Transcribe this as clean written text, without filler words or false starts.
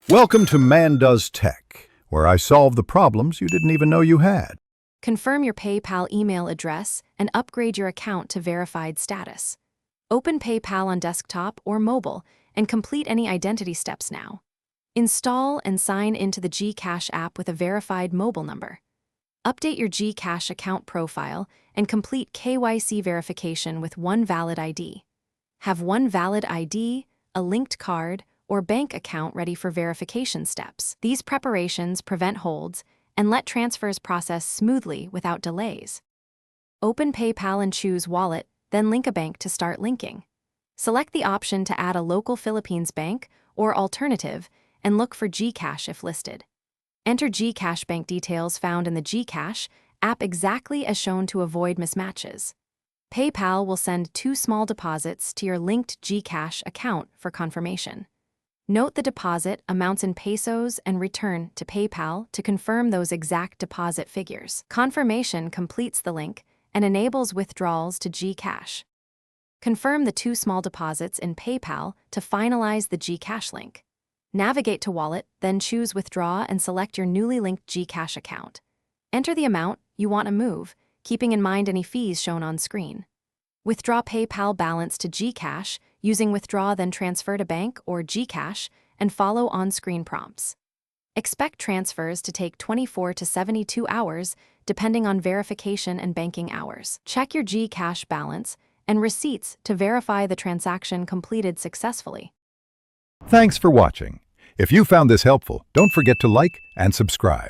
Welcome to Man Does Tech, where I solve the problems you didn't even know you had. Confirm your PayPal email address and upgrade your account to verified status. Open PayPal on desktop or mobile and complete any identity steps now. Install and sign into the Gcash app with a verified mobile number. Update your Gcash account profile and complete KYC verification with one valid ID. Have one valid ID, a linked card, or bank account ready for verification steps. These preparations prevent holds and let transfers process smoothly without delays. Open PayPal and choose Wallet, then link a bank to start linking. Select the option to add a local Philippines bank or alternative and look for Gcash if listed. Enter Gcash bank details found in the Gcash app exactly as shown to avoid mismatches. PayPal will send 2 small deposits to your linked Gcash account for confirmation. Note the deposit amounts in pesos and return to PayPal to confirm those exact deposit figures. Confirmation completes the link and enables withdrawals to Gcash. Confirm the 2 small deposits in PayPal to finalize the Gcash link. Navigate to Wallet, then choose Withdraw and select your newly linked Gcash account. Enter the amount you want to move, keeping in mind any fees shown on screen. Withdraw PayPal balance to Gcash using Withdraw then Transfer to Bank or Gcash and follow on-screen prompts. Expect transfers to take 24 to 72 hours depending on verification and banking hours. Check your Gcash balance and receipts to verify the transaction completed successfully. Thanks for watching. If you found this helpful, don't forget to like and subscribe.